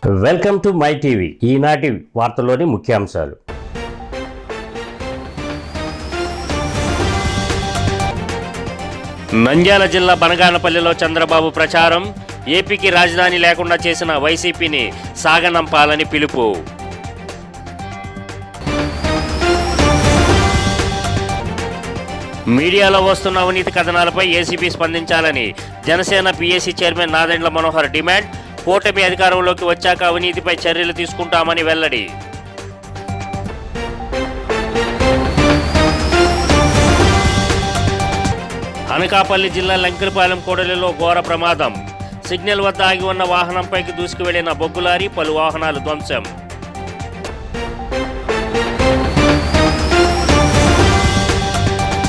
Welcome to my TV. ఈనాటి వార్తల్లోని ముఖ్యాంశాలు. నంద్యాల జిల్లా బనగానపల్లిలో చంద్రబాబు ప్రచారం. ఏపీకి రాజధాని లేకుండా చేసిన వైసీపీని సాగనంపాలని పిలుపు. మీడియాలో వస్తున్న అవినీతి కథనాలపై ఏసీబీ స్పందించాలని Janasena PAC chairman Nadendla Manohar demand. కూటమి అధికారంలోకి వచ్చాక అవినీతిపై చర్యలు తీసుకుంటామని వెల్లడి. అనకాపల్లి జిల్లా లంకెలపాలెం కూడలిలో ఘోర ప్రమాదం. సిగ్నల్ వద్ద ఆగి ఉన్న వాహనంపైకి దూసుకు వెళ్లిన బొగ్గులారీ, పలు వాహనాలు ధ్వంసం.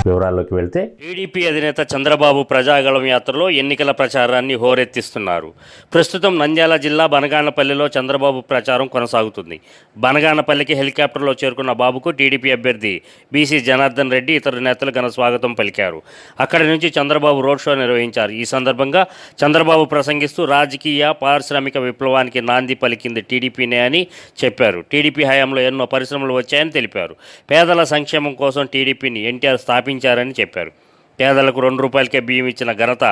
వివరాల్లోకి వెళ్తే, టీడీపీ అధినేత చంద్రబాబు ప్రజాగళం యాత్రలో ఎన్నికల ప్రచారాన్ని హోరెత్తిస్తున్నారు. ప్రస్తుతం నంద్యాల జిల్లా బనగానపల్లిలో చంద్రబాబు ప్రచారం కొనసాగుతుంది. బనగానపల్లికి హెలికాప్టర్లో చేరుకున్న బాబుకు టీడీపీ అభ్యర్థి బీసీ జనార్దన్ రెడ్డి ఇతర నేతలు ఘన స్వాగతం పలికారు. అక్కడి నుంచి చంద్రబాబు రోడ్ షో నిర్వహించారు. ఈ సందర్భంగా చంద్రబాబు ప్రసంగిస్తూ రాజకీయ పారిశ్రామిక విప్లవానికి నాంది పలికింది టీడీపీనే అని చెప్పారు. టీడీపీ హయాంలో ఎన్నో పరిశ్రమలు వచ్చాయని తెలిపారు. పేదల సంక్షేమం కోసం టీడీపీని ఎన్టీఆర్ స్థాపించారని చెప్పారు. పేదలకు ₹2కే బియ్యం ఇచ్చిన ఘనత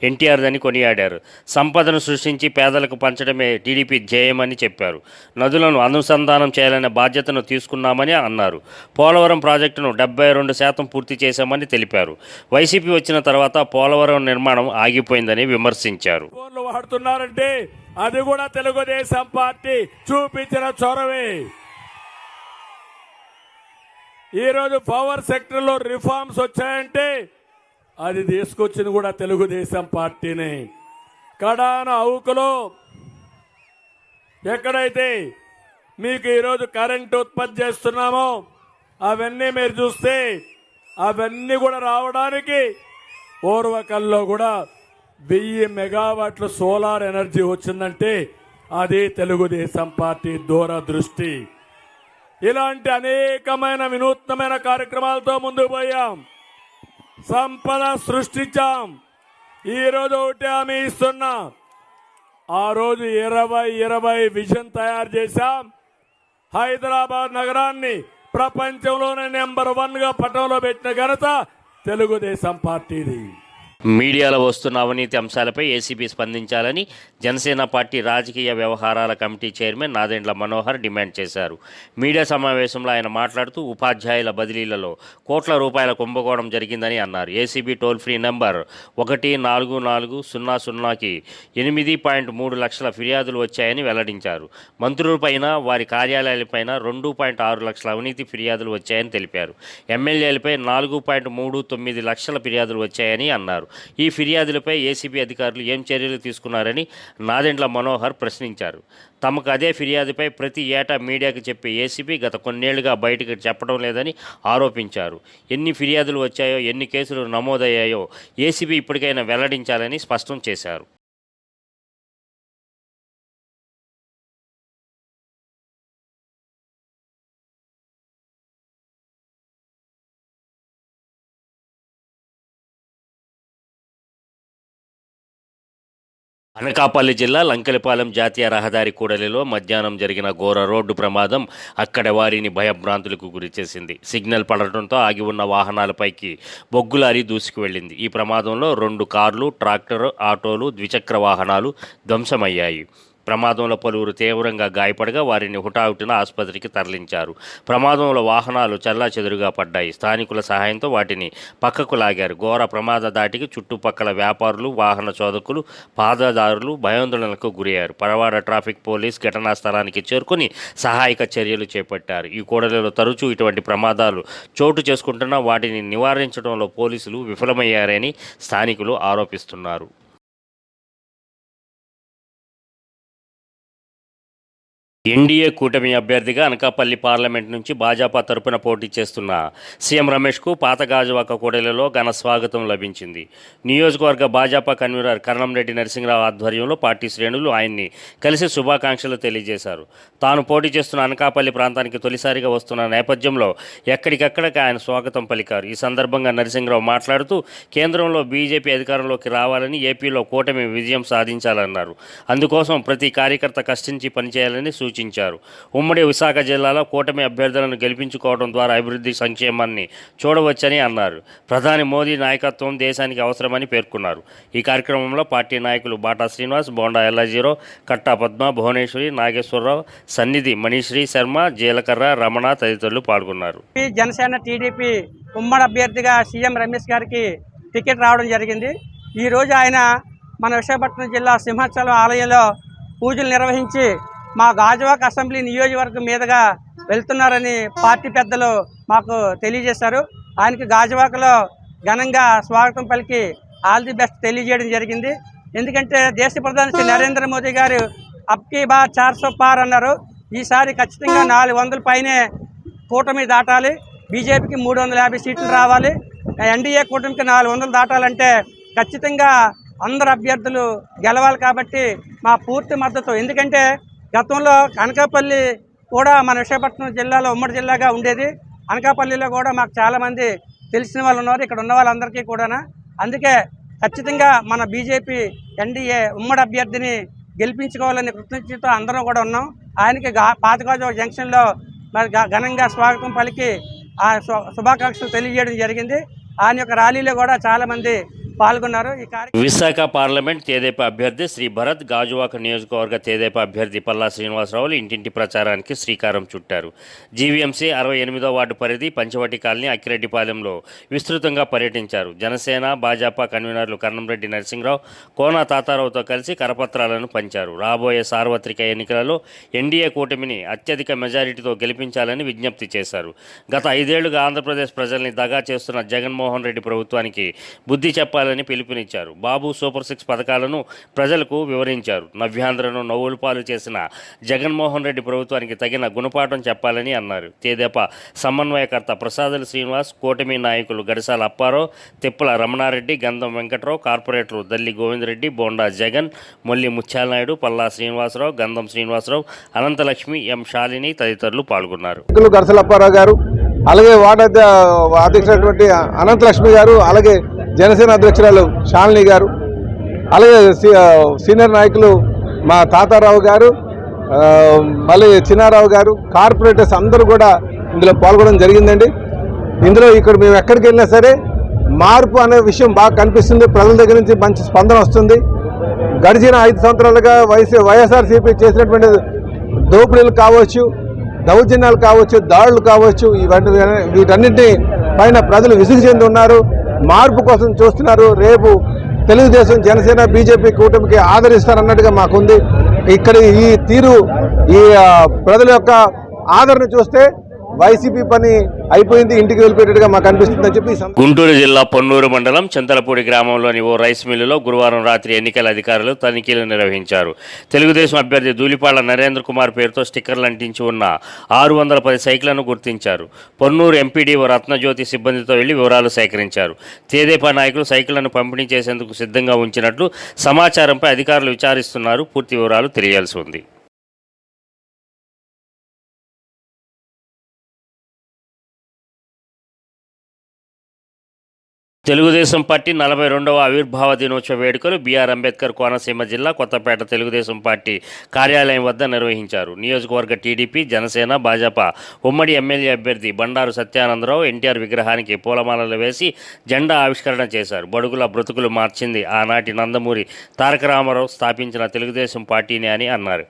ఎన్టీఆర్దని కొనియాడారు. సంపదను సృష్టించి పేదలకు పంచడమే టీడీపీ ధ్యేయమని చెప్పారు. నదులను అనుసంధానం చేయాలనే బాధ్యతను తీసుకున్నామని అన్నారు. పోలవరం ప్రాజెక్టును 72% పూర్తి చేశామని తెలిపారు. వైసీపీ వచ్చిన తర్వాత పోలవరం నిర్మాణం ఆగిపోయిందని విమర్శించారు. వాడుతున్నారంటే అది కూడా తెలుగుదేశం పార్టీ చూపించిన చొరవే. ఈరోజు పవర్ సెక్టర్లో రిఫార్మ్స్ వచ్చాయంటే అది తీసుకొచ్చింది కూడా తెలుగుదేశం పార్టీనే. కడాన అవుకులో ఎక్కడైతే మీకు ఈరోజు కరెంట్ ఉత్పత్తి చేస్తున్నామో అవన్నీ మీరు చూస్తే అవన్నీ కూడా రావడానికి ఓర్వకల్లో కూడా 1000 మెగావాట్ల సోలార్ ఎనర్జీ వచ్చిందంటే అది తెలుగుదేశం పార్టీ దూరదృష్టి. ఇలాంటి అనేకమైన వినూత్నమైన కార్యక్రమాలతో ముందుకు పోయాం. సంపద సృష్టించాం. ఈరోజు ఒకటి హామీ ఇస్తున్నా, ఆ రోజు 2020 విజన్ తయారు చేశాం. హైదరాబాద్ నగరాన్ని ప్రపంచంలోనే నెంబర్ 1గా పటంలో పెట్టిన ఘనత తెలుగుదేశం పార్టీది. మీడియాలో వస్తున్న అవినీతి అంశాలపై ఏసీబీ స్పందించాలని జనసేన పార్టీ రాజకీయ వ్యవహారాల committee chairman Nadendla Manohar demand చేశారు. మీడియా సమావేశంలో ఆయన మాట్లాడుతూ ఉపాధ్యాయుల బదిలీలలో కోట్ల రూపాయల కుంభకోణం జరిగిందని అన్నారు. ఏసీబీ టోల్ ఫ్రీ నెంబర్ 144000కి 8.3 లక్షల ఫిర్యాదులు వచ్చాయని వెల్లడించారు. మంత్రులపైన, వారి కార్యాలయాలపైన 2.6 లక్షల అవినీతి ఫిర్యాదులు వచ్చాయని తెలిపారు. ఎమ్మెల్యేలపై 4.39 లక్షల ఫిర్యాదులు వచ్చాయని అన్నారు. ఈ ఫిర్యాదులపై ఏసీబీ అధికారులు ఏం చర్యలు తీసుకున్నారని నాదెండ్ల మనోహర్ ప్రశ్నించారు. తమకు అదే ఫిర్యాదుపై ప్రతి ఏటా మీడియాకు చెప్పే ఏసీబీ గత కొన్నేళ్లుగా బయటకు చెప్పడం లేదని ఆరోపించారు. ఎన్ని ఫిర్యాదులు వచ్చాయో, ఎన్ని కేసులు నమోదయ్యాయో ఏసీబీ ఇప్పటికైనా వెల్లడించాలని స్పష్టం చేశారు. అనకాపల్లి జిల్లా లంకెలపాలెం జాతీయ రహదారి కూడలిలో మధ్యాహ్నం జరిగిన ఘోర రోడ్డు ప్రమాదం అక్కడి వారిని భయభ్రాంతులకు గురిచేసింది. సిగ్నల్ పడటంతో ఆగి ఉన్న వాహనాలపైకి బొగ్గులారీ దూసుకు వెళ్ళింది. ఈ ప్రమాదంలో 2 కార్లు, ట్రాక్టర్, ఆటోలు, ద్విచక్ర వాహనాలు ధ్వంసమయ్యాయి. ప్రమాదంలో పలువురు తీవ్రంగా గాయపడగా వారిని హుటాహుటిన ఆసుపత్రికి తరలించారు. ప్రమాదంలో వాహనాలు చెల్లాచెదురుగా పడ్డాయి. స్థానికుల సహాయంతో వాటిని పక్కకు లాగారు. ఘోర ప్రమాద దాటికి చుట్టుపక్కల వ్యాపారులు, వాహన చోదకులు, పాదదారులు భయాందోళనలకు గురయ్యారు. పరవాడ ట్రాఫిక్ పోలీస్ ఘటనా స్థలానికి చేరుకుని సహాయక చర్యలు చేపట్టారు. ఈ కూడలిలో తరచూ ఇటువంటి ప్రమాదాలు చోటు చేసుకుంటున్నా వాటిని నివారించడంలో పోలీసులు విఫలమయ్యారని స్థానికులు ఆరోపిస్తున్నారు. ఎన్డీఏ కూటమి అభ్యర్థిగా అనకాపల్లి పార్లమెంట్ నుంచి భాజపా తరపున పోటీ చేస్తున్న సీఎం రమేష్కు పాత గాజువాక కూడలిలో ఘన స్వాగతం లభించింది. నియోజకవర్గ భాజపా కన్వీనర్ కరణంరెడ్డి నరసింహరావు ఆధ్వర్యంలో పార్టీ శ్రేణులు ఆయన్ని కలిసి శుభాకాంక్షలు తెలియజేశారు. తాను పోటీ చేస్తున్న అనకాపల్లి ప్రాంతానికి తొలిసారిగా వస్తున్న నేపథ్యంలో ఎక్కడికక్కడికి ఆయన స్వాగతం పలికారు. ఈ సందర్భంగా నరసింహరావు మాట్లాడుతూ కేంద్రంలో బీజేపీ అధికారంలోకి రావాలని, ఏపీలో కూటమి విజయం సాధించాలన్నారు. అందుకోసం ప్రతి కార్యకర్త కష్టించి పనిచేయాలని సూచించారు. ఉమ్మడి విశాఖ జిల్లాలో కూటమి అభ్యర్థులను గెలిపించుకోవడం ద్వారా అభివృద్ధి సంక్షేమాన్ని చూడవచ్చని అన్నారు. ప్రధాని మోదీ నాయకత్వం దేశానికి అవసరమని పేర్కొన్నారు. ఈ కార్యక్రమంలో పార్టీ నాయకులు బాటా శ్రీనివాస్, బోండా ఎల్లాజీరావు, కట్టా పద్మ, భువనేశ్వరి, నాగేశ్వరరావు, సన్నిధి, మణిశ్రీ శర్మ, జీలకర్ర, రమణ తదితరులు పాల్గొన్నారు. జనసేన టీడీపీ ఉమ్మడి అభ్యర్థిగా సీఎం రమేష్ గారికి టికెట్ రావడం జరిగింది. ఈరోజు ఆయన మన విశాఖపట్నం జిల్లా సింహాచలం ఆలయంలో పూజలు నిర్వహించి మా గాజువాక అసెంబ్లీ నియోజకవర్గం మీదుగా వెళ్తున్నారని పార్టీ పెద్దలు మాకు తెలియజేశారు. ఆయనకి గాజువాకలో ఘనంగా స్వాగతం పలికి ఆల్ ది బెస్ట్ తెలియజేయడం జరిగింది. ఎందుకంటే దేశ ప్రధాని శ్రీ నరేంద్ర మోదీ గారు అబ్కీ బార్ 400 పార్ అన్నారు. ఈసారి ఖచ్చితంగా 400 పైనే కూటమి దాటాలి. బీజేపీకి 350 సీట్లు రావాలి. ఎన్డీఏ కూటమికి 400 దాటాలంటే ఖచ్చితంగా అందరు అభ్యర్థులు గెలవాలి. కాబట్టి మా పూర్తి మద్దతు. ఎందుకంటే గతంలో అనకాపల్లి కూడా మన విశాఖపట్నం జిల్లాలో ఉమ్మడి జిల్లాగా ఉండేది. అనకాపల్లిలో కూడా మాకు చాలామంది తెలిసిన వాళ్ళు ఉన్నారు, ఇక్కడ ఉన్న వాళ్ళందరికీ కూడా. అందుకే ఖచ్చితంగా మన బీజేపీ ఎన్డీఏ ఉమ్మడి అభ్యర్థిని గెలిపించుకోవాలని కృతజ్ఞతతో అందరం కూడా ఉన్నాం. ఆయనకి పాతగాజు జంక్షన్లో మరి ఘనంగా స్వాగతం పలికి ఆ శుభాకాంక్షలు తెలియజేయడం జరిగింది. ఆయన యొక్క ర్యాలీలో కూడా చాలామంది పాల్గొన్నారు. ఈ విశాఖ పార్లమెంట్ తెదేపా అభ్యర్థి శ్రీ భరత్, గాజువాక నియోజకవర్గ తెదేపా అభ్యర్థి పల్లా శ్రీనివాసరావులు ఇంటింటి ప్రచారానికి శ్రీకారం చుట్టారు. జీవీఎంసీ 68వ వార్డు పరిధి పంచవటి కాలనీ అక్కిరెడ్డిపాలెంలో విస్తృతంగా పర్యటించారు. జనసేన భాజపా కన్వీనర్లు కరణంరెడ్డి నరసింహరావు, కోన తాతారావుతో కలిసి కరపత్రాలను పంచారు. రాబోయే సార్వత్రిక ఎన్నికలలో ఎన్డీఏ కూటమిని అత్యధిక మెజారిటీతో గెలిపించాలని విజ్ఞప్తి చేశారు. గత 5 ఏళ్లుగా ఆంధ్రప్రదేశ్ ప్రజల్ని దగా చేస్తున్న జగన్మోహన్ రెడ్డి ప్రభుత్వానికి బుద్ధి చెప్పాలని పిలుపునిచ్చారు. బాబు సూపర్ 6 పథకాలను ప్రజలకు వివరించారు. నవ్యాంధ్రను నవ్వుల పాలు చేసిన జగన్మోహన్ రెడ్డి ప్రభుత్వానికి తగిన గుణపాఠం చెప్పాలని అన్నారు. తెదేపా సమన్వయకర్త ప్రసాదుల శ్రీనివాస్, కూటమి నాయకులు గడిసాల అప్పారావు, తిప్పల రమణారెడ్డి, గంధం వెంకట్రావు, కార్పొరేటర్లు దల్లి గోవిందరెడ్డి, బోండా జగన్, మొల్లి ముత్యాలనాయుడు, పల్లా శ్రీనివాసరావు, గంధం శ్రీనివాసరావు, అనంతలక్ష్మి, ఎం శాలిని తదితరులు పాల్గొన్నారు. గడిసాల అప్పారావు గారు, అలాగే వార్డు అధ్యక్షుడు అనంతలక్ష్మి గారు, అలాగే జనసేన అధ్యక్షురాలు శాలిని గారు, అలాగే సీనియర్ నాయకులు మా తాతారావు గారు, మళ్ళీ చిన్నారావు గారు, కార్పొరేటర్స్ అందరూ కూడా ఇందులో పాల్గొనడం జరిగిందండి. ఇందులో ఇక్కడ మేము ఎక్కడికి వెళ్ళినా సరే మార్పు అనే విషయం బాగా కనిపిస్తుంది. ప్రజల దగ్గర నుంచి మంచి స్పందన వస్తుంది. గడిచిన 5 సంవత్సరాలుగా వైఎస్ఆర్సీపీ చేసినటువంటి దోపిడీలు కావచ్చు, దౌర్జన్యాలు కావచ్చు, దాడులు కావచ్చు, వీటన్నింటి పైన ప్రజలు విసుగు చెంది ఉన్నారు. మార్పు కోసం చూస్తున్నారు. రేపు తెలుగుదేశం, జనసేన, బీజేపీ కూటమికి ఆదరిస్తారన్నట్టుగా మాకుంది. ఇక్కడ ఈ తీరు, ఈ ప్రజల యొక్క ఆదరణ చూస్తే వైసీపీ పని అయిపోయింది, ఇంటికి వెళ్ళిపోయేట్టుగా మాకు అనిపిస్తుందని చెప్పి. గుంటూరు జిల్లా పొన్నూరు మండలం చింతలపూడి గ్రామంలోని ఓ రైస్ మిల్లులో గురువారం రాత్రి ఎన్నికల అధికారులు తనిఖీలు నిర్వహించారు. తెలుగుదేశం అభ్యర్థి ధూళిపాళ్ల నరేంద్ర కుమార్ పేరుతో స్టిక్కర్లు అంటించి ఉన్న 610 సైకిళ్లను గుర్తించారు. పొన్నూరు ఎంపీడీఓ రత్నజ్యోతి సిబ్బందితో వెళ్లి వివరాలు సేకరించారు. తెదేపా నాయకులు సైకిళ్లను పంపిణీ చేసేందుకు సిద్ధంగా ఉంచినట్లు సమాచారంపై అధికారులు విచారిస్తున్నారు. పూర్తి వివరాలు తెలియాల్సి ఉంది. తెలుగుదేశం పార్టీ 42వ ఆవిర్భావ దినోత్సవ వేడుకలు బీఆర్ అంబేద్కర్ కోనసీమ జిల్లా కొత్తపేట తెలుగుదేశం పార్టీ కార్యాలయం వద్ద నిర్వహించారు. నియోజకవర్గ టీడీపీ, జనసేన, భాజపా ఉమ్మడి ఎమ్మెల్యే అభ్యర్థి బండారు సత్యానందరావు ఎన్టీఆర్ విగ్రహానికి పూలమాలలు వేసి జెండా ఆవిష్కరణ చేశారు. బడుగుల బ్రతుకులు మార్చింది ఆనాటి నందమూరి తారక రామారావు స్థాపించిన తెలుగుదేశం పార్టీని అని అన్నారు.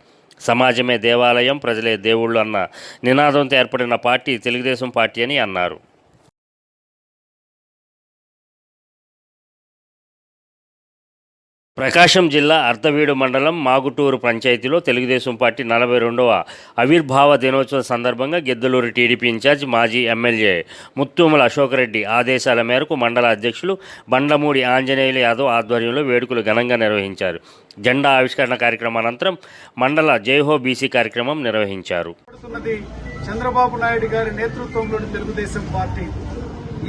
సమాజమే దేవాలయం, ప్రజలే దేవుళ్ళు అన్న నినాదంతో ఏర్పడిన పార్టీ తెలుగుదేశం పార్టీ అని అన్నారు. ప్రకాశం జిల్లా అర్ధవీడు మండలం మాగుటూరు పంచాయతీలో తెలుగుదేశం పార్టీ 42వ ఆవిర్భావ దినోత్సవం సందర్భంగా గిద్దలూరు టీడీపీ ఇన్ఛార్జ్ మాజీ ఎమ్మెల్యే ముత్తుమల అశోకరెడ్డి ఆదేశాల మేరకు మండల అధ్యక్షులు బండ్లమూడి ఆంజనేయులు యాదవ్ ఆధ్వర్యంలో వేడుకలు ఘనంగా నిర్వహించారు. జెండా ఆవిష్కరణ కార్యక్రమం అనంతరం మండల జైహో బీసీ కార్యక్రమం నిర్వహించారు. చంద్రబాబు నాయుడు గారి నేతృత్వంలోని తెలుగుదేశం పార్టీ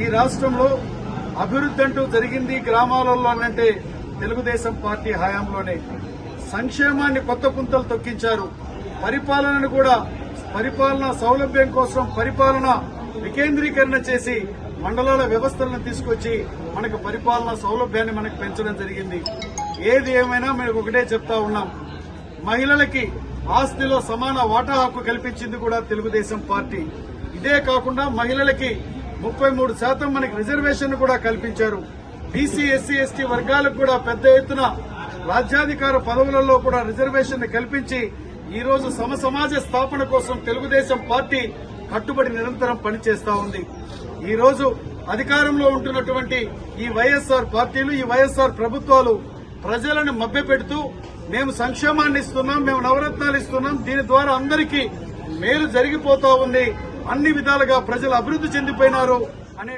ఈ రాష్ట్రంలో అభివృద్ధి అంటూ జరిగింది గ్రామాలలోనంటే తెలుగుదేశం పార్టీ హయాంలోనే. సంక్షేమాన్ని కొత్త పుంతలు తొక్కించారు. పరిపాలనను కూడా పరిపాలన సౌలభ్యం కోసం పరిపాలన వికేంద్రీకరణ చేసి మండలాల వ్యవస్థలను తీసుకొచ్చి మనకు పరిపాలన సౌలభ్యాన్ని మనకు పెంచడం జరిగింది. ఏది ఏమైనా మేము ఒకటే చెప్తా ఉన్నాం, మహిళలకి ఆస్తిలో సమాన వాటా హక్కు కల్పించింది కూడా తెలుగుదేశం పార్టీ. ఇదే కాకుండా మహిళలకి 33% మనకి రిజర్వేషన్ కూడా కల్పించారు. బీసీ ఎస్సీ ఎస్టీ వర్గాలకు కూడా పెద్ద ఎత్తున రాజ్యాధికార పదవులలో కూడా రిజర్వేషన్ కల్పించి ఈ రోజు సమసమాజ స్థాపన కోసం తెలుగుదేశం పార్టీ కట్టుబడి నిరంతరం పనిచేస్తా ఉంది. ఈ రోజు అధికారంలో ఉంటున్నటువంటి ఈ వైఎస్ఆర్ పార్టీలు, ఈ వైఎస్ఆర్ ప్రభుత్వాలు ప్రజలను మభ్యపెడుతూ మేము సంక్షేమాన్ని ఇస్తున్నాం, మేము నవరత్నాలు ఇస్తున్నాం, దీని ద్వారా అందరికీ మేలు జరిగిపోతా ఉంది, అన్ని విధాలుగా ప్రజలు అభివృద్ధి చెందిపోయినారు అనే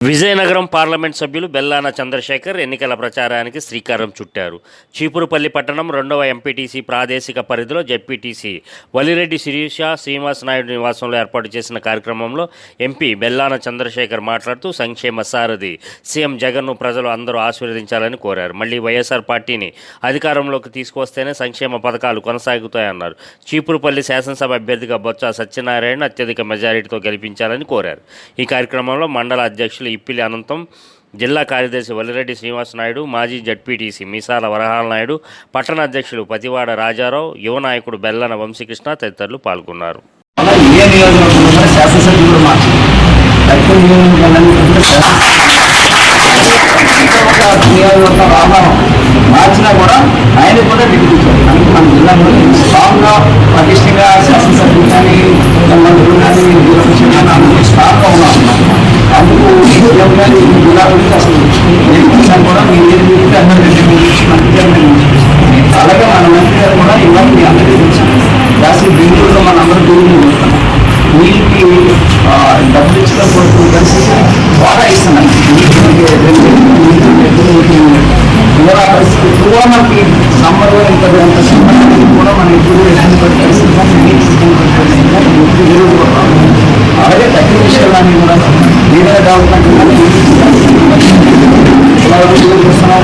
విజయనగరం పార్లమెంట్ సభ్యులు బెల్లాన చంద్రశేఖర్ ఎన్నికల ప్రచారానికి శ్రీకారం చుట్టారు. చీపురుపల్లి పట్టణం 2వ ఎంపీటీసీ ప్రాదేశిక పరిధిలో జెడ్పీటీసీ వలిరెడ్డి శిరీష శ్రీనివాస్ నాయుడు నివాసంలో ఏర్పాటు చేసిన కార్యక్రమంలో ఎంపీ బెల్లాన చంద్రశేఖర్ మాట్లాడుతూ సంక్షేమ సారథి సీఎం జగన్ను ప్రజలు అందరూ ఆశీర్వదించాలని కోరారు. మళ్లీ వైఎస్ఆర్ పార్టీని అధికారంలోకి తీసుకొస్తేనే సంక్షేమ పథకాలు కొనసాగుతాయన్నారు. చీపురుపల్లి శాసనసభ అభ్యర్థిగా బొత్స సత్యనారాయణ అత్యధిక మెజారిటీతో గెలిపించాలని కోరారు. ఈ కార్యక్రమంలో మండల అధ్యక్షులు ఇప్పిలి అనంతం, జిల్లా కార్యదర్శి వలిరెడ్డి శ్రీనివాస్ నాయుడు, మాజీ జడ్పీటీసీ మీసాల వరహాల నాయుడు, పట్టణ అధ్యక్షులు పతివాడ రాజారావు, యువ నాయకుడు బెల్లన వంశీకృష్ణ తదితరులు పాల్గొన్నారు. మార్చినా కూడా ఆయన కూడా టికెట్ ఇచ్చారు. అందుకే మన జిల్లాలో స్ట్రాంగ్గా పటిష్టంగా శాసనసభ్యులు కానీ మంత్రులు కానీ అందరూ స్ట్రాంగ్గా ఉన్నాం. అందుకు సీఎం గారు ఈ జిల్లా గురించి అసలు ఏం కూడా మీరు ఏం చెప్తే అలాగే మన మంత్రి గారు కూడా ఇవాళ మీ అందరికీ తెలిసింది. రాసి బెంగళూరులో మన అందరూ దూరం చూస్తున్నాం. వీళ్ళకి డబ్బులు ఇచ్చుకోకపోతే పరిస్థితి బాగా ఇస్తున్నాం. తీరా పరిస్థితి కూడా మనకి సమ్మర్లో ఇంత సమ్మర్ కూడా మనం ఎప్పుడు ఇబ్బంది పడే పరిస్థితి అలాగే తగ్గిన విషయాలన్నీ కూడా ఏదైనా డెవలప్మెంట్ చూస్తున్నాం,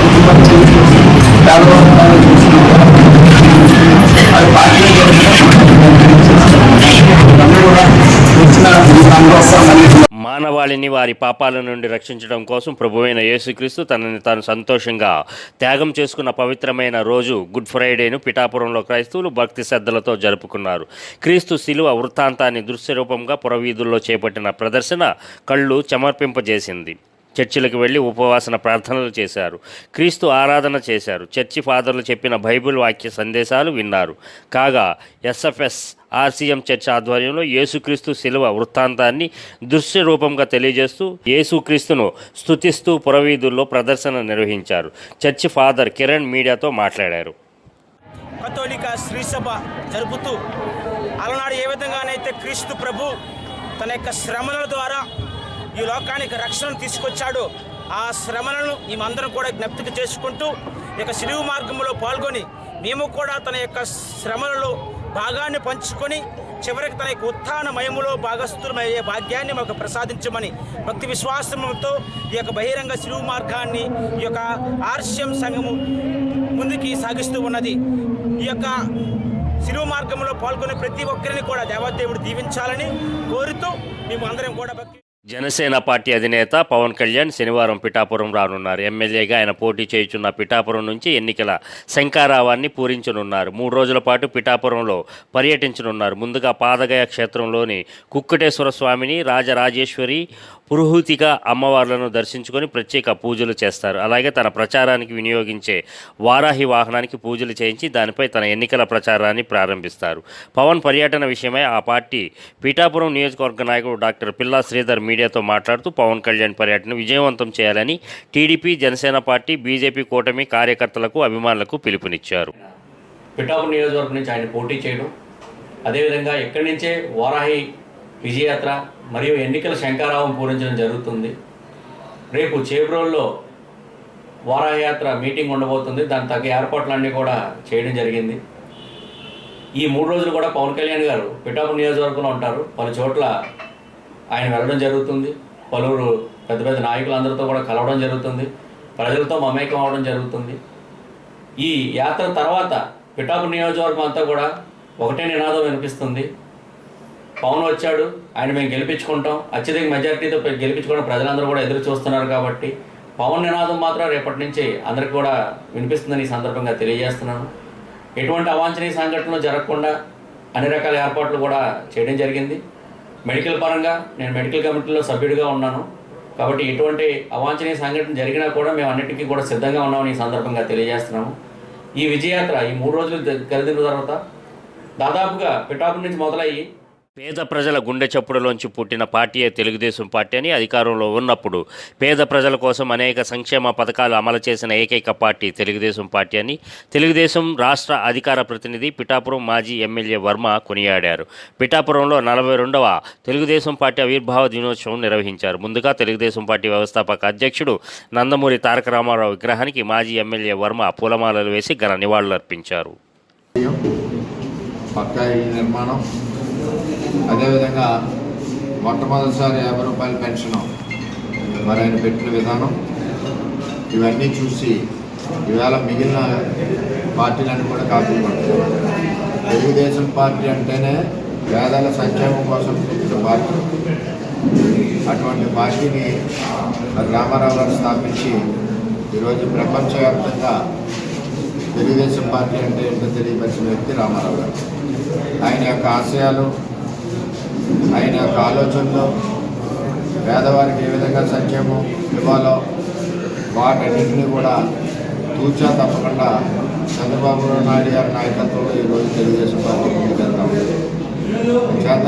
పేదవాళ్ళు చూస్తున్నాం. అది పార్టీ కూడా వచ్చిన మానవాళిని వారి పాపాల నుండి రక్షించడం కోసం ప్రభువైన యేసుక్రీస్తు తనని తాను సంతోషంగా త్యాగం చేసుకున్న పవిత్రమైన రోజు గుడ్ ఫ్రైడేను పిఠాపురంలో క్రైస్తవులు భక్తి శ్రద్ధలతో జరుపుకున్నారు. క్రీస్తు శిలువ వృత్తాంతాన్ని దృశ్యరూపంగా పురవీధుల్లో చేపట్టిన ప్రదర్శన కళ్ళు చెమర్పింపజేసింది. చర్చిలకు వెళ్లి ఉపవాసన ప్రార్థనలు చేశారు. క్రీస్తు ఆరాధన చేశారు. చర్చి ఫాదర్లు చెప్పిన బైబిల్ వాక్య సందేశాలు విన్నారు. కాగా ఎస్ఎఫ్ఎస్ ఆర్సీఎం చర్చ్ ఆధ్వర్యంలో యేసుక్రీస్తు శిలువ వృత్తాంతాన్ని దృశ్య రూపంగా తెలియజేస్తూ యేసుక్రీస్తును స్తుతిస్తూ పురవీధుల్లో ప్రదర్శన నిర్వహించారు. చర్చి ఫాదర్ కిరణ్ మీడియాతో మాట్లాడారు. కథోలిక శ్రీసభ జరుపుతూ అలనాడు ఏ విధంగానైతే క్రీస్తు ప్రభు తన యొక్క శ్రమల ద్వారా ఈ లోకానికి రక్షణను తీసుకొచ్చాడు, ఆ శ్రమలను మేమందరం కూడా జ్ఞప్తికి చేసుకుంటూ ఈ యొక్క సిలువ మార్గంలో పాల్గొని మేము కూడా తన యొక్క శ్రమలలో భాగాన్ని పంచుకొని చివరికి తన యొక్క ఉత్థాన మయములో భాగస్థులమయ్యే భాగ్యాన్ని మాకు ప్రసాదించమని భక్తి విశ్వాసంతో ఈ యొక్క బహిరంగ సిలువ మార్గాన్ని ఈ యొక్క ఆర్షం సంఘము ముందుకి సాగిస్తూ ఉన్నది. ఈ యొక్క సిలువ మార్గంలో పాల్గొనే ప్రతి ఒక్కరిని కూడా దేవదేవుడు దీవించాలని కోరుతూ మేము అందరం కూడా భక్తి. జనసేన పార్టీ అధినేత పవన్ కళ్యాణ్ శనివారం పిఠాపురం రానున్నారు. ఎమ్మెల్యేగా ఆయన పోటీ చేయుచున్న పిఠాపురం నుంచి ఎన్నికల శంఖారావాన్ని పూరించనున్నారు. 3 రోజుల పాటు పిఠాపురంలో పర్యటించనున్నారు. ముందుగా పాదగయ క్షేత్రంలోని కుక్కటేశ్వర స్వామిని, రాజరాజేశ్వరి, పురోహితిక అమ్మవార్లను దర్శించుకొని ప్రత్యేక పూజలు చేస్తారు. అలాగే తన ప్రచారానికి వినియోగించే వారాహి వాహనానికి పూజలు చేయించి దానిపై తన ఎన్నికల ప్రచారాన్ని ప్రారంభిస్తారు. పవన్ పర్యటన విషయమై ఆ పార్టీ పీఠాపురం నియోజకవర్గ నాయకుడు డాక్టర్ పిల్లా శ్రీధర్ మీడియాతో మాట్లాడుతూ పవన్ కళ్యాణ్ పర్యటన విజయవంతం చేయాలని టీడీపీ, జనసేన పార్టీ, బీజేపీ కూటమి కార్యకర్తలకు, అభిమానులకు పిలుపునిచ్చారు. పిఠాపురం నియోజకవర్గం నుంచి ఆయన పోటీ చేయడం, అదేవిధంగా ఇక్కడి నుంచే వారాహి విజయయాత్ర మరియు ఎన్నికల శంఖారావం పూరించడం జరుగుతుంది. రేపు చేబ్రోల్లో వారాహి యాత్ర మీటింగ్ ఉండబోతుంది. దాని తగ్గ ఏర్పాట్లన్నీ కూడా చేయడం జరిగింది. ఈ 3 రోజులు కూడా పవన్ కళ్యాణ్ గారు పిఠాపురం నియోజకవర్గంలో ఉంటారు. పలు చోట్ల ఆయన వెళ్ళడం జరుగుతుంది. పలువురు పెద్ద పెద్ద నాయకులందరితో కూడా కలవడం జరుగుతుంది. ప్రజలతో మమేకం అవడం జరుగుతుంది. ఈ యాత్ర తర్వాత పిఠాపురం నియోజకవర్గం అంతా కూడా ఒకటే నినాదం వినిపిస్తుంది. పవన్ వచ్చాడు, ఆయన మేము గెలిపించుకుంటాం, అత్యధిక మెజారిటీతో గెలిపించుకోవడం ప్రజలందరూ కూడా ఎదురు చూస్తున్నారు. కాబట్టి పవన్ నినాదం మాత్రం రేపటి నుంచి అందరికి కూడా వినిపిస్తుందని ఈ సందర్భంగా తెలియజేస్తున్నాను. ఎటువంటి అవాంఛనీయ సంఘటనలు జరగకుండా అన్ని రకాల ఏర్పాట్లు కూడా చేయడం జరిగింది. మెడికల్ పరంగా నేను మెడికల్ కమిటీలో సభ్యుడిగా ఉన్నాను. కాబట్టి ఎటువంటి అవాంఛనీయ సంఘటన జరిగినా కూడా మేము అన్నిటికీ కూడా సిద్ధంగా ఉన్నామని ఈ సందర్భంగా తెలియజేస్తున్నాము. ఈ విజయయాత్ర ఈ 3 రోజులు కలిదిన తర్వాత దాదాపుగా పిఠాపురం నుంచి మొదలయ్యి పేద ప్రజల గుండె చప్పుడులోంచి పుట్టిన పార్టీయే తెలుగుదేశం పార్టీ అని, అధికారంలో ఉన్నప్పుడు పేద ప్రజల కోసం అనేక సంక్షేమ పథకాలు అమలు చేసిన ఏకైక పార్టీ తెలుగుదేశం పార్టీ అని తెలుగుదేశం రాష్ట్ర అధికార ప్రతినిధి పిఠాపురం మాజీ ఎమ్మెల్యే వర్మ కొనియాడారు. పిఠాపురంలో 42వ తెలుగుదేశం పార్టీ ఆవిర్భావ దినోత్సవం నిర్వహించారు. ముందుగా తెలుగుదేశం పార్టీ వ్యవస్థాపక అధ్యక్షుడు నందమూరి తారక రామారావు విగ్రహానికి మాజీ ఎమ్మెల్యే వర్మ పూలమాలలు వేసి ఘన నివాళులర్పించారు. పక్కా ఇళ్ళ నిర్మాణం, అదేవిధంగా మొట్టమొదటిసారి 50 రూపాయల పెన్షన్ మరి ఆయన పెట్టిన విధానం, ఇవన్నీ చూసి ఈవేళ మిగిలిన పార్టీలన్నీ కూడా కాపీ పడుతుంది. తెలుగుదేశం పార్టీ అంటేనే పేదల సంక్షేమం కోసం పెట్టిన పార్టీ. అటువంటి పార్టీని మరి రామారావు గారు స్థాపించి ఈరోజు ప్రపంచవ్యాప్తంగా తెలుగుదేశం పార్టీ అంటే ఏంటో తెలియపరిచిన వ్యక్తి రామారావు గారు. ఆయన యొక్క ఆశయాలు, ఆయన యొక్క ఆలోచనలు, పేదవారికి ఏ విధంగా సంక్షేమం ఇవ్వాలో వాటన్నింటినీ కూడా తూచా తప్పకుండా చంద్రబాబు నాయుడు గారి నాయకత్వంలో ఈరోజు తెలుగుదేశం పార్టీ ముందుకెళ్తాం. చేత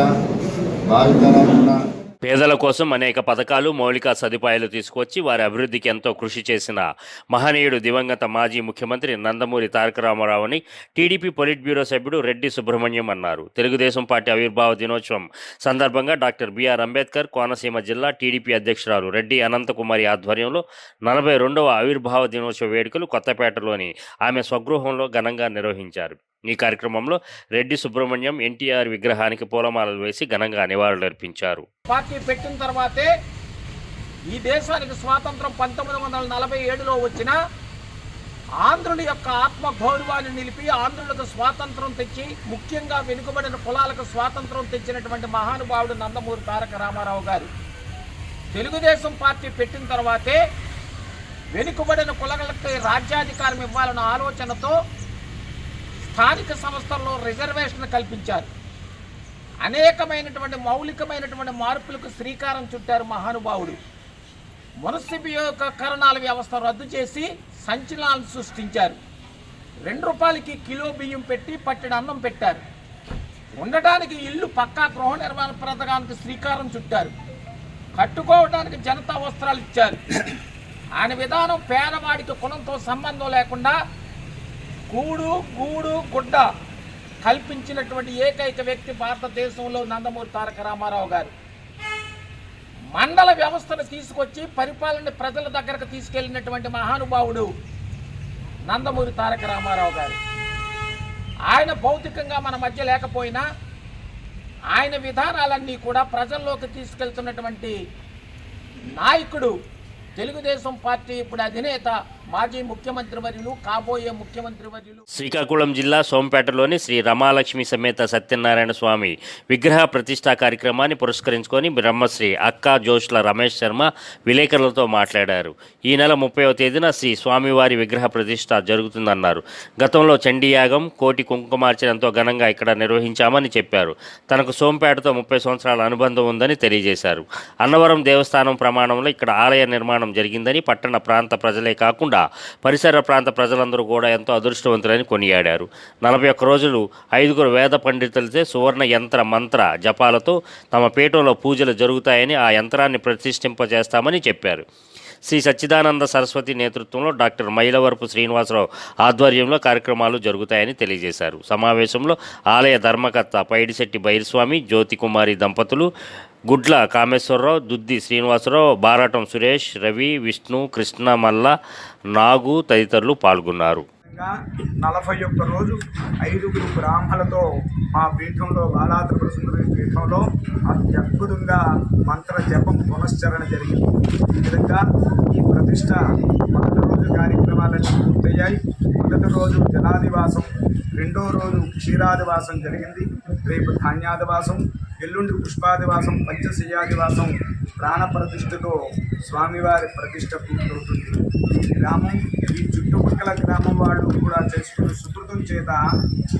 భావితరాలు పేదల కోసం అనేక పథకాలు, మౌలిక సదుపాయాలు తీసుకొచ్చి వారి అభివృద్ధికి ఎంతో కృషి చేసిన మహనీయుడు దివంగత మాజీ ముఖ్యమంత్రి నందమూరి తారక రామారావుని టీడీపీ పొలిట్ బ్యూరో సభ్యుడు రెడ్డి సుబ్రహ్మణ్యం అన్నారు. తెలుగుదేశం పార్టీ ఆవిర్భావ దినోత్సవం సందర్భంగా డాక్టర్ బిఆర్ అంబేద్కర్ కోనసీమ జిల్లా టీడీపీ అధ్యక్షురాలు రెడ్డి అనంతకుమారి ఆధ్వర్యంలో 42వ ఆవిర్భావ దినోత్సవ వేడుకలు కొత్తపేటలోని ఆమె స్వగృహంలో ఘనంగా నిర్వహించారు. ఈ కార్యక్రమంలో రెడ్డి సుబ్రహ్మణ్యం ఎన్టీఆర్ విగ్రహానికి పూలమాలలు వేసి ఘనంగా నివాళులర్పించారు. పార్టీ పెట్టిన తర్వాతే ఈ దేశానికి స్వాతంత్రం 1947లో వచ్చిన ఆంధ్రుల యొక్క ఆత్మ గౌరవాన్ని నిలిపి ఆంధ్రులకు స్వాతంత్రం తెచ్చి ముఖ్యంగా వెనుకబడిన కులాలకు స్వాతంత్రం తెచ్చినటువంటి మహానుభావుడు నందమూరి తారక రామారావు గారు. తెలుగుదేశం పార్టీ పెట్టిన తర్వాతే వెనుకబడిన కులాలకు రాజ్యాధికారం ఇవ్వాలన్న ఆలోచనతో స్థానిక సంస్థల్లో రిజర్వేషన్ కల్పించారు. అనేకమైనటువంటి మౌలికమైనటువంటి మార్పులకు శ్రీకారం చుట్టారు మహానుభావుడు. మున్సిపీకరణాల వ్యవస్థ రద్దు చేసి సంచలనాలు సృష్టించారు. 2 రూపాయలకి కిలో బియ్యం పెట్టి పట్టెడు అన్నం పెట్టారు. ఉండటానికి ఇల్లు పక్కా గృహ నిర్మాణ పథకానికి శ్రీకారం చుట్టారు. కట్టుకోవడానికి జనతా వస్త్రాలు ఇచ్చారు. ఆయన విధానం పేదవాడికి కులంతో సంబంధం లేకుండా కూడు, గూడు, గుడ్డ కల్పించినటువంటి ఏకైక వ్యక్తి భారతదేశంలో నందమూరి తారక రామారావు గారు. మండల వ్యవస్థను తీసుకొచ్చి పరిపాలన ప్రజల దగ్గరకు తీసుకెళ్లినటువంటి మహానుభావుడు నందమూరి తారక రామారావు గారు. ఆయన భౌతికంగా మన మధ్య లేకపోయినా ఆయన విధానాలన్నీ కూడా ప్రజల్లోకి తీసుకెళ్తున్నటువంటి నాయకుడు తెలుగుదేశం పార్టీ ఇప్పుడు అధినేత మాజీ ముఖ్యమంత్రి వర్యులు, కాబోయే ముఖ్యమంత్రి వర్యులు. శ్రీకాకుళం జిల్లా సోంపేటలోని శ్రీ రమాలక్ష్మి సమేత సత్యనారాయణ స్వామి విగ్రహ ప్రతిష్ఠా కార్యక్రమాన్ని పురస్కరించుకొని బ్రహ్మశ్రీ అక్కా జోష్ల రమేష్ శర్మ విలేకరులతో మాట్లాడారు. ఈ నెల 30వ తేదీన శ్రీ స్వామివారి విగ్రహ ప్రతిష్ఠ జరుగుతుందన్నారు. గతంలో చండీయాగం, కోటి కుంకుమార్చనంతో ఘనంగా ఇక్కడ నిర్వహించామని చెప్పారు. తనకు సోంపేటతో 30 సంవత్సరాల అనుబంధం ఉందని తెలియజేశారు. అన్నవరం దేవస్థానం ప్రమాణంలో ఇక్కడ ఆలయ నిర్మాణం జరిగిందని, పట్టణ ప్రాంత ప్రజలే కాకుండా పరిసర ప్రాంత ప్రజలందరూ కూడా ఎంతో అదృష్టవంతులని కొనియాడారు. 41 రోజులు 5 వేద పండితులతో సువర్ణ యంత్ర మంత్ర జపాలతో తమ పీఠంలో పూజలు జరుగుతాయని, ఆ యంత్రాన్ని ప్రతిష్ఠింపజేస్తామని చెప్పారు. శ్రీ సచ్చిదానంద సరస్వతి నేతృత్వంలో డాక్టర్ మైలవరపు శ్రీనివాసరావు ఆధ్వర్యంలో కార్యక్రమాలు జరుగుతాయని తెలియజేశారు. సమావేశంలో ఆలయ ధర్మకర్త పైడిశెట్టి బైరస్వామి, జ్యోతికుమారి దంపతులు, గుడ్ల కామేశ్వరరావు, దుద్ది శ్రీనివాసరావు, బారాటం సురేష్, రవి, విష్ణు, కృష్ణ, మల్ల, నాగు తదితరులు పాల్గొన్నారు. 41 రోజు 5 బ్రాహ్మణులతో మా పీఠంలో బాలాత్రిపుర సుందరి పీఠంలో అత్యద్భుతంగా మంత్ర జపం పునశ్చరణ జరిగింది. ఈ విధంగా ఈ ప్రతిష్ట మొదటి రోజు కార్యక్రమాలన్నీ పూర్తయ్యాయి. మొదటి రోజు జలాదివాసం, రెండో రోజు క్షీరాదివాసం జరిగింది. రేపు ధాన్యాదివాసం, ఎల్లుండి పుష్పాదివాసం, పంచశయ్యాదివాసం, ప్రాణ ప్రతిష్ఠతో స్వామివారి ప్రతిష్ట పూర్తవుతుంది. ఈ గ్రామం, ఈ చుట్టుపక్కల గ్రామం వాళ్ళు కూడా చేసుకున్న సుకృతం చేత,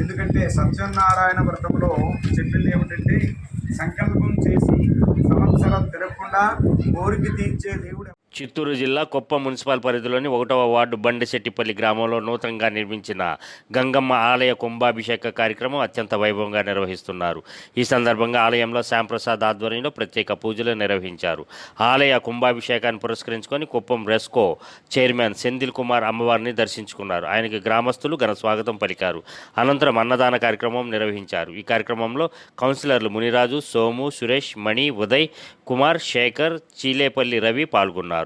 ఎందుకంటే సత్యనారాయణ వ్రతంలో చెప్పింది ఏమిటంటే సంకల్పం చేసి సంవత్సరం తిరగకుండా కోరిక తీర్చే దేవుడు. చిత్తూరు జిల్లా కుప్పం మున్సిపల్ పరిధిలోని 1వ వార్డు బండిశెట్టిపల్లి గ్రామంలో నూతనంగా నిర్మించిన గంగమ్మ ఆలయ కుంభాభిషేక కార్యక్రమం అత్యంత వైభవంగా నిర్వహిస్తున్నారు. ఈ సందర్భంగా ఆలయంలో శ్యాంప్రసాద్ ఆధ్వర్యంలో ప్రత్యేక పూజలు నిర్వహించారు. ఆలయ కుంభాభిషేకాన్ని పురస్కరించుకొని కుప్పం రెస్కో చైర్మన్ సెందిల్ కుమార్ అమ్మవారిని దర్శించుకున్నారు. ఆయనకి గ్రామస్తులు ఘన స్వాగతం పలికారు. అనంతరం అన్నదాన కార్యక్రమం నిర్వహించారు. ఈ కార్యక్రమంలో కౌన్సిలర్లు మునిరాజు, సోము, సురేష్, మణి, ఉదయ్ కుమార్, శేఖర్, చీలేపల్లి రవి పాల్గొన్నారు.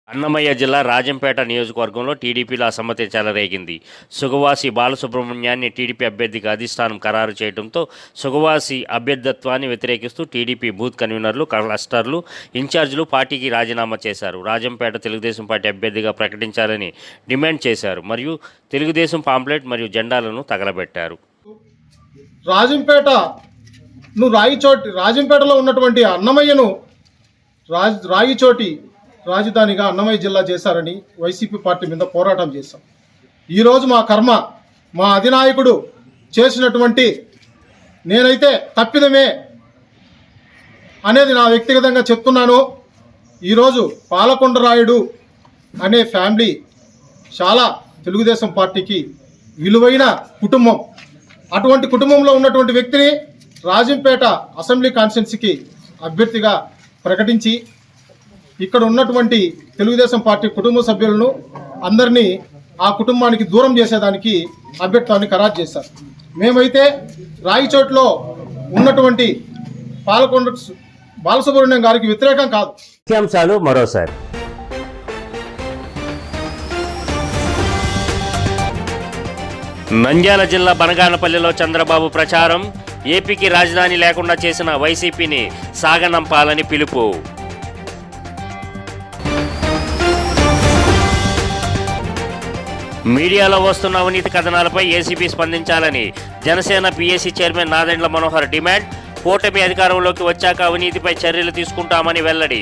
అన్నమయ్య జిల్లా రాజంపేట నియోజకవర్గంలో టీడీపీలో అసమ్మతి చెలరేగింది. సుగవాసి బాలసుబ్రహ్మణ్యాన్ని టీడీపీ అభ్యర్థిగా అధిష్టానం ఖరారు చేయడంతో సుగవాసి అభ్యర్థిత్వాన్ని వ్యతిరేకిస్తూ టీడీపీ బూత్ కన్వీనర్లు, క్లస్టర్లు, ఇన్ఛార్జీలు పార్టీకి రాజీనామా చేశారు. రాజంపేట తెలుగుదేశం పార్టీ అభ్యర్థిగా ప్రకటించాలని డిమాండ్ చేశారు. మరియు తెలుగుదేశం పాంప్లెట్ మరియు జెండాలను తగలబెట్టారు. రాజంపేటలో ఉన్నటువంటి అన్నమయ్యను రాయిచోటి రాజధానిగా అన్నమయ్య జిల్లా చేశారని వైసీపీ పార్టీ మీద పోరాటం చేశాం. ఈరోజు మా కర్మ, మా అధినాయకుడు చేసినటువంటి, నేనైతే తప్పిదమే అనేది నా వ్యక్తిగతంగా చెప్తున్నాను. ఈరోజు పాలకొండరాయుడు అనే ఫ్యామిలీ చాలా తెలుగుదేశం పార్టీకి విలువైన కుటుంబం. అటువంటి కుటుంబంలో ఉన్నటువంటి వ్యక్తిని రాజంపేట అసెంబ్లీ కాన్స్టిట్యున్సీకి అభ్యర్థిగా ప్రకటించి ఇక్కడ ఉన్నటువంటి తెలుగుదేశం పార్టీ కుటుంబ సభ్యులను అందరినీ ఆ కుటుంబానికి దూరం చేసేదానికి అభ్యర్థాన్ని ఖరారు చేశారు. మేమైతే రాయిచోట్లో ఉన్నటువంటి పాలకొండ బాలసుబ్రహ్మణ్యం గారికి వ్యతిరేకం కాదు. ముఖ్యాంశాలు మరోసారి. నంద్యాల జిల్లా బనగానపల్లిలో చంద్రబాబు ప్రచారం. ఏపీకి రాజధాని లేకుండా చేసిన వైసీపీని సాగనంపాలని పిలుపు. మీడియాలో వస్తున్న అవినీతి కథనాలపై ఏసీబీ స్పందించాలని Janasena PAC chairman Nadendla Manohar demand. కూటమి అధికారంలోకి వచ్చాక అవినీతిపై చర్యలు తీసుకుంటామని వెల్లడి.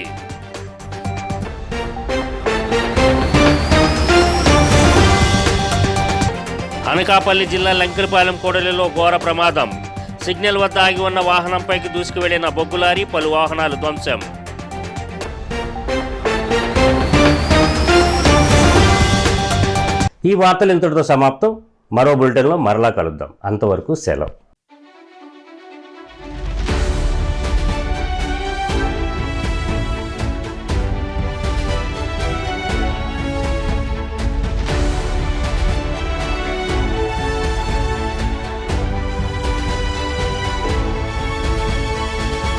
అనకాపల్లి జిల్లా లంకెలపాలెం కోడలిలో ఘోర ప్రమాదం. సిగ్నల్ వద్ద ఆగి ఉన్న వాహనంపైకి దూసుకు వెళ్లిన బొగ్గులారీ, పలు వాహనాలు ధ్వంసం. ఈ వార్తలు ఇంతటితో సమాప్తం. మరో బులెటిన్లో మరలా కలుద్దాం. అంతవరకు సెలవు.